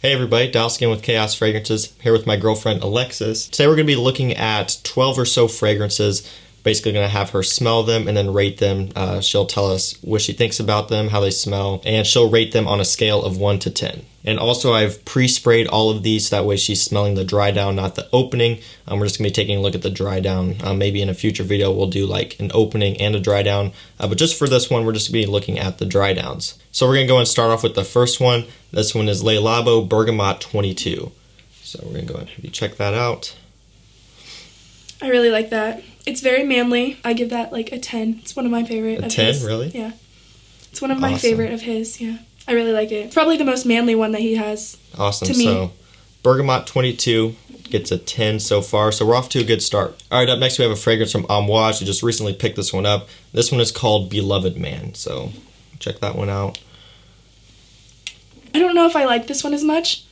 Hey everybody, Dallas again with Chaos Fragrances, here with my girlfriend Alexis. Today we're going to be looking at 12 or so fragrances, basically going to have her smell them and then rate them. She'll tell us what she thinks about them, how they smell, and she'll rate them on a scale of 1 to 10. And also I've pre-sprayed all of these so that way she's smelling the dry down, not the opening. We're just going to be taking a look at the dry down. Maybe in a future video we'll do like an opening and a dry down. But just for this one, we're just going to be looking at the dry downs. So we're going to go and start off with the first one. This one is Le Labo Bergamot 22. So we're going to go ahead and have you check that out. I really like that. It's very manly. I give that like a 10. It's one of my favorite. A 10, really? Yeah. It's one of my favorite of his, yeah. I really like it. It's probably the most manly one that he has. Awesome. To me. So Bergamot 22 gets a 10 so far, so we're off to a good start. All right, up next we have a fragrance from Amouage. I just recently picked this one up. This one is called Beloved Man, so check that one out. I don't know if I like this one as much.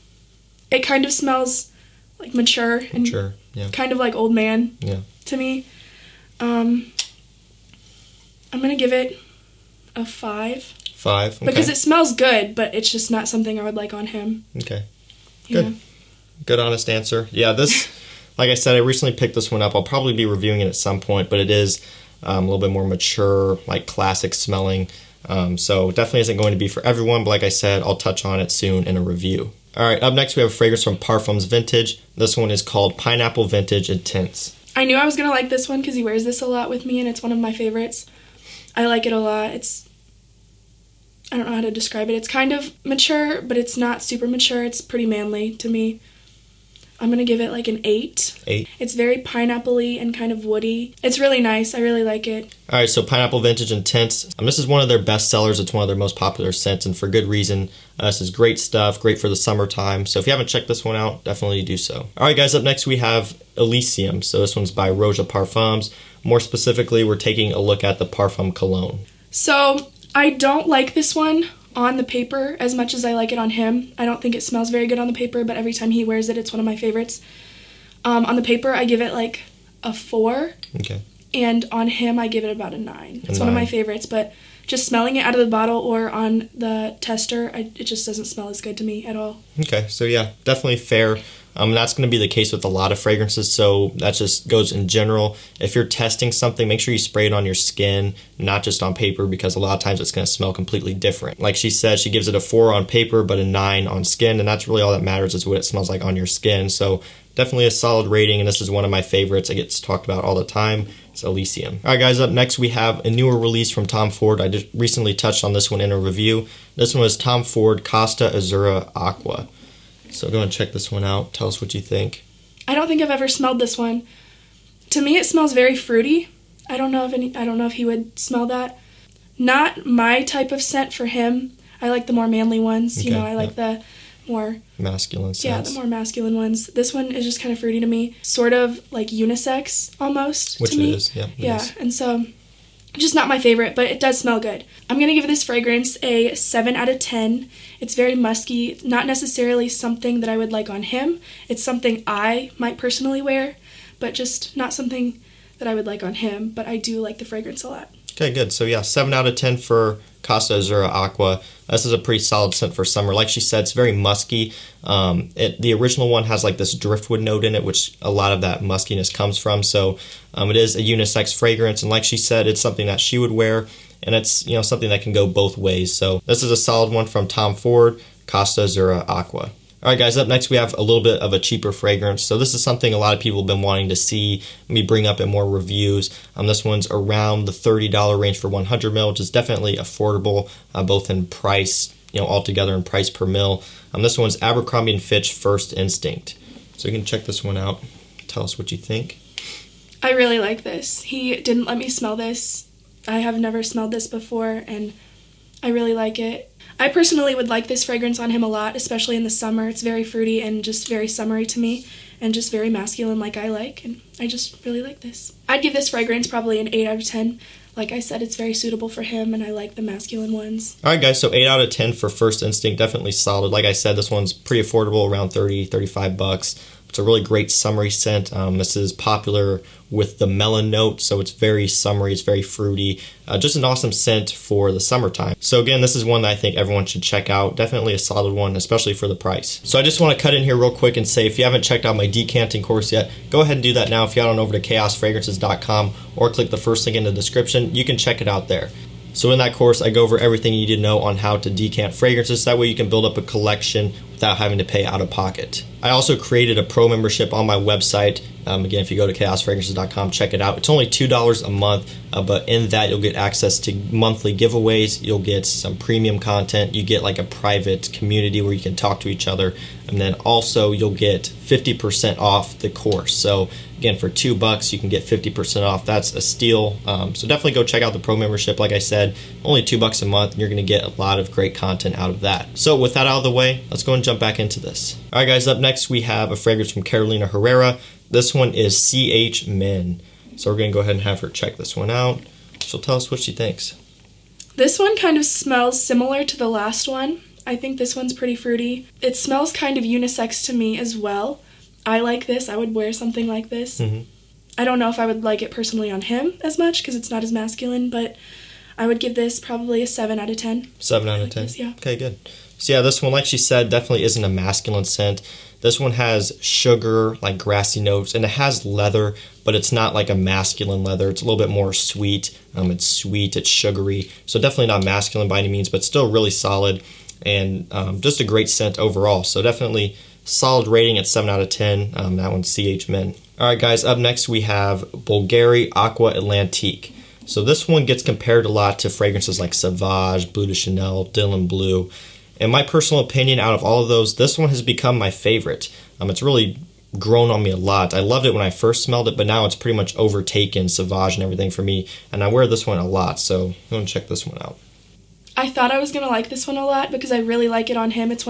It kind of smells like mature and yeah. kind of like old man to me. I'm going to give it a 5. 5, okay. Because it smells good, but it's just not something I would like on him. Okay, Yeah. Good honest answer. Yeah, this, like I said, I recently picked this one up. I'll probably be reviewing it at some point, but it is a little bit more mature, like classic smelling. So definitely isn't going to be for everyone, but like I said, I'll touch on it soon in a review. All right, up next we have a fragrance from Parfums Vintage. This one is called Pineapple Vintage Intense. I knew I was going to like this one because he wears this a lot with me, and it's one of my favorites. I like it a lot. I don't know how to describe it. It's kind of mature, but it's not super mature. It's pretty manly to me. I'm going to give it like an 8. 8. It's very pineapple-y and kind of woody. It's really nice. I really like it. All right, so Pineapple Vintage Intense. This is one of their best sellers. It's one of their most popular scents, and for good reason. This is great stuff, great for the summertime. So if you haven't checked this one out, definitely do so. All right, guys, up next we have Elysium. So this one's by Roja Parfums. More specifically, we're taking a look at the Parfum Cologne. So I don't like this one on the paper as much as I like it on him. I don't think it smells very good on the paper, but every time he wears it, it's one of my favorites. On the paper, I give it like a 4. Okay. And on him, I give it about a 9. It's 9. one of my favorites, but just smelling it out of the bottle or on the tester, it just doesn't smell as good to me at all. Okay, so yeah, definitely fair. That's going to be the case with a lot of fragrances, so that just goes in general. If you're testing something, make sure you spray it on your skin, not just on paper, because a lot of times it's going to smell completely different. Like she said, she gives it a 4 on paper, but a 9 on skin, and that's really all that matters is what it smells like on your skin. So definitely a solid rating, and this is one of my favorites. It gets talked about all the time. It's Elysium. All right, guys, up next we have a newer release from Tom Ford. I just recently touched on this one in a review. This one was Tom Ford Costa Azzurra Aqua. So go and check this one out. Tell us what you think. I don't think I've ever smelled this one. To me, it smells very fruity. I don't know if he would smell that. Not my type of scent for him. I like the more manly ones. Okay, I like the more masculine scents. Yeah, the more masculine ones. This one is just kind of fruity to me. Sort of like unisex almost Which to me. it is, yeah. Yeah, and so just not my favorite, but it does smell good. I'm going to give this fragrance a 7 out of 10. It's very musky. It's not necessarily something that I would like on him. It's something I might personally wear, but just not something that I would like on him. But I do like the fragrance a lot. Okay, good. So yeah, 7 out of 10 for Costa Azzurra Aqua. This is a pretty solid scent for summer. Like she said, it's very musky. The original one has like this driftwood note in it, which a lot of that muskiness comes from. So it is a unisex fragrance, and like she said, it's something that she would wear, and it's something that can go both ways. So this is a solid one from Tom Ford, Costa Azzurra Aqua. All right, guys, up next we have a little bit of a cheaper fragrance. So this is something a lot of people have been wanting to see me bring up in more reviews. This one's around the $30 range for 100 ml, which is definitely affordable, both in price, altogether in price per mil. This one's Abercrombie & Fitch First Instinct. So you can check this one out. Tell us what you think. I really like this. He didn't let me smell this. I have never smelled this before, and I really like it. I personally would like this fragrance on him a lot, especially in the summer. It's very fruity and just very summery to me, and just very masculine like I like, and I just really like this. I'd give this fragrance probably an 8 out of 10. Like I said, it's very suitable for him, and I like the masculine ones. All right, guys, so 8 out of 10 for First Instinct, definitely solid. Like I said, this one's pretty affordable, around 30, 35 bucks. It's a really great summery scent. This is popular with the melon note, so it's very summery, it's very fruity. Just an awesome scent for the summertime. So again, this is one that I think everyone should check out. Definitely a solid one, especially for the price. So I just want to cut in here real quick and say, if you haven't checked out my decanting course yet, go ahead and do that now. If you head on over to chaosfragrances.com or click the first link in the description, you can check it out there. So in that course, I go over everything you need to know on how to decant fragrances. That way you can build up a collection without having to pay out of pocket. I also created a pro membership on my website. Again, if you go to chaosfragrances.com, check it out. It's only $2 a month, but in that you'll get access to monthly giveaways. You'll get some premium content. You get like a private community where you can talk to each other. And then also you'll get 50% off the course. So again, for $2, you can get 50% off. That's a steal. So definitely go check out the pro membership. Like I said, only $2 a month, and you're going to get a lot of great content out of that. So with that out of the way, let's go and jump back into this. All right, guys, up next we have a fragrance from Carolina Herrera. This one is CH Men. So we're going to go ahead and have her check this one out. She'll tell us what she thinks. This one kind of smells similar to the last one. I think this one's pretty fruity. It smells kind of unisex to me as well. I like this. I would wear something like this. I don't know if I would like it personally on him as much because it's not as masculine, but I would give this probably a 7 out of 10. 7 out of 10? This, yeah. Okay, good. So yeah, this one, like she said, definitely isn't a masculine scent. This one has sugar, like grassy notes, and it has leather, but it's not like a masculine leather. It's a little bit more sweet. It's sweet, it's sugary. So definitely not masculine by any means, but still really solid and just a great scent overall. So definitely solid rating at 7 out of 10. That one's CH Men. All right, guys, up next we have Bulgari Aqua Atlantique. So this one gets compared a lot to fragrances like Sauvage, Bleu de Chanel, Dylan Blue. In my personal opinion, out of all of those, this one has become my favorite. It's really grown on me a lot. I loved it when I first smelled it, but now it's pretty much overtaken Sauvage and everything for me, and I wear this one a lot, so I'm going to check this one out. I thought I was going to like this one a lot because I really like it on him. It's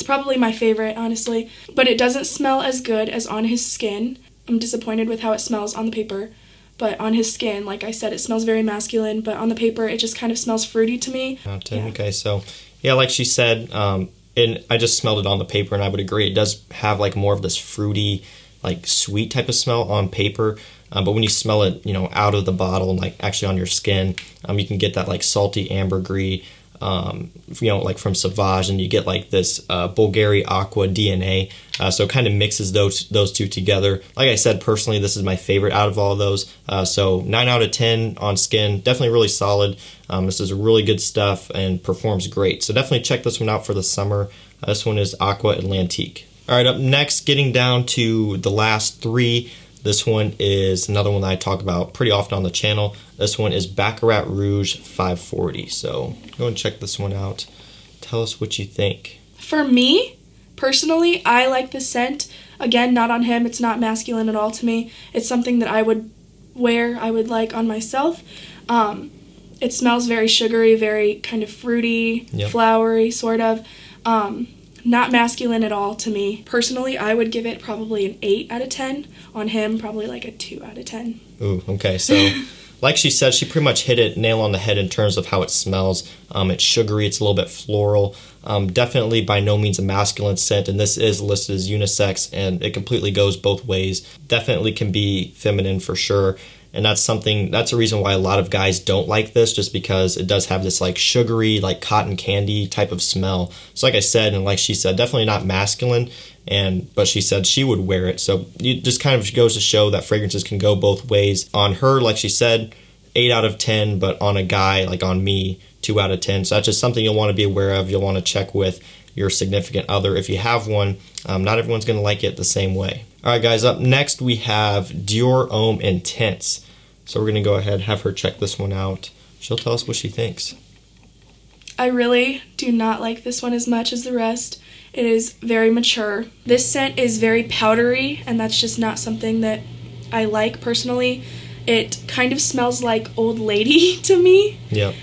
probably my favorite, honestly, but it doesn't smell as good as on his skin. I'm disappointed with how it smells on the paper, but on his skin, like I said, it smells very masculine, but on the paper, it just kind of smells fruity to me. Out of 10, yeah. Okay, so yeah, like she said, and I just smelled it on the paper, and I would agree. It does have like more of this fruity, like sweet type of smell on paper, but when you smell it, out of the bottle and like actually on your skin, you can get that like salty ambergris, like from Sauvage, and you get like this Bulgari Aqua DNA. So it kind of mixes those two together. Like I said, personally, this is my favorite out of all of those. So 9 out of 10 on skin, definitely really solid. This is really good stuff and performs great. So definitely check this one out for the summer. This one is Aqua Atlantique. All right, up next, getting down to the last 3. This one is another one that I talk about pretty often on the channel. This one is Baccarat Rouge 540. So go and check this one out. Tell us what you think. For me, personally, I like this scent. Again, not on him. It's not masculine at all to me. It's something that I would wear, I would like on myself. It smells very sugary, very kind of fruity, flowery, sort of. Not masculine at all to me. Personally, I would give it probably an 8 out of 10. On him, probably like a 2 out of 10. Ooh, okay. So, like she said, she pretty much hit it nail on the head in terms of how it smells. It's sugary. It's a little bit floral. Definitely by no means a masculine scent, and this is listed as unisex, and it completely goes both ways. Definitely can be feminine for sure. And that's a reason why a lot of guys don't like this, just because it does have this like sugary, like cotton candy type of smell. So like I said, and like she said, definitely not masculine, but she said she would wear it. So it just kind of goes to show that fragrances can go both ways. On her, like she said, 8 out of 10, but on a guy, like on me, 2 out of 10. So that's just something you'll want to be aware of. You'll want to check with your significant other. If you have one, not everyone's going to like it the same way. All right, guys, up next we have Dior Homme Intense. So we're going to go ahead and have her check this one out. She'll tell us what she thinks. I really do not like this one as much as the rest. It is very mature. This scent is very powdery, and that's just not something that I like personally. It kind of smells like old lady to me. Yep.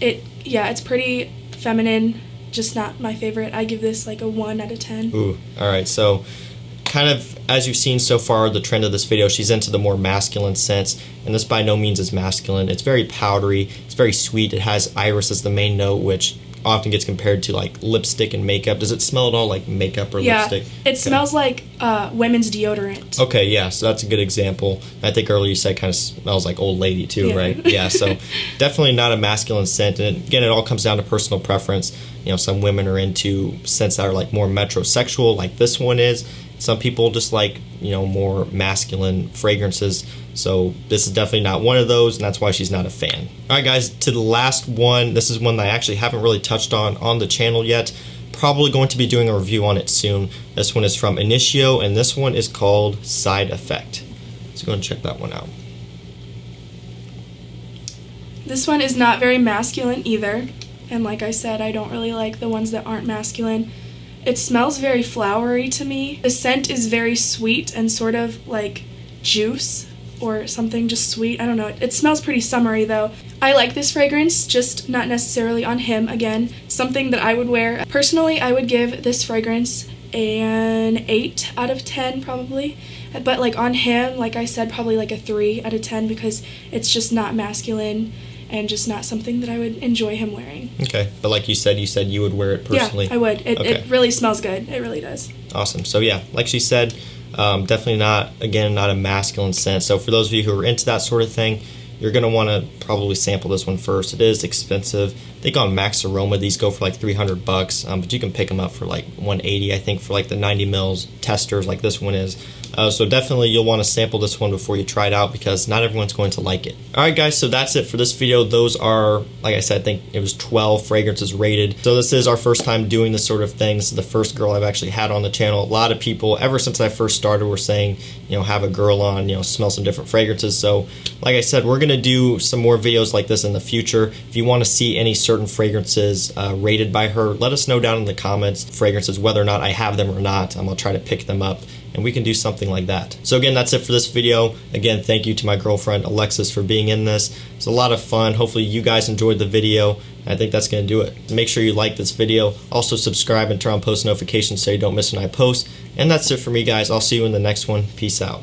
It's pretty feminine, just not my favorite. I give this like a 1 out of 10. Ooh, all right. So kind of, as you've seen so far, the trend of this video, she's into the more masculine scents, and this by no means is masculine. It's very powdery. It's very sweet. It has iris as the main note, which often gets compared to like lipstick and makeup. Does it smell at all like makeup or lipstick? It smells like women's deodorant. Okay, yeah, so that's a good example. I think earlier you said it kind of smells like old lady too, right? Yeah, so definitely not a masculine scent. And again, it all comes down to personal preference. You know, some women are into scents that are like more metrosexual, like this one is. Some people just like, you know, more masculine fragrances. So this is definitely not one of those, and that's why she's not a fan. All right, guys, to the last one. This is one that I actually haven't really touched on the channel yet. Probably going to be doing a review on it soon. This one is from Initio, and this one is called Side Effect. Let's go and check that one out. This one is not very masculine either. And like I said, I don't really like the ones that aren't masculine. It smells very flowery to me. The scent is very sweet and sort of like juice or something, just sweet. I don't know. It smells pretty summery though. I like this fragrance, just not necessarily on him. Again, something that I would wear. Personally, I would give this fragrance an 8 out of 10 probably. But like on him, like I said, probably like a 3 out of 10 because it's just not masculine and just not something that I would enjoy him wearing. Okay, but like you said you would wear it personally. Yeah, I would. It really smells good. It really does. Awesome. So yeah, like she said, definitely not a masculine scent. So for those of you who are into that sort of thing, you're going to want to probably sample this one first. It is expensive. I think on Max Aroma these go for like $300, but you can pick them up for like $180, I think, for like the 90 mils testers like this one is. So definitely you'll want to sample this one before you try it out because not everyone's going to like it. Alright guys, so that's it for this video. Those are, like I said, I think it was 12 fragrances rated. So this is our first time doing this sort of thing. This is the first girl I've actually had on the channel. A lot of people, ever since I first started, were saying, you know, have a girl on, you know, smell some different fragrances. So like I said, we're going to do some more videos like this in the future. If you want to see any certain fragrances rated by her, let us know down in the comments, fragrances, whether or not I have them or not. I'll try to pick them up and we can do something like that. So again, that's it for this video. Again, thank you to my girlfriend Alexis for being in this. It's a lot of fun. Hopefully you guys enjoyed the video. I think that's going to do it. Make sure you like this video. Also subscribe and turn on post notifications so you don't miss when I post. And that's it for me, guys. I'll see you in the next one. Peace out.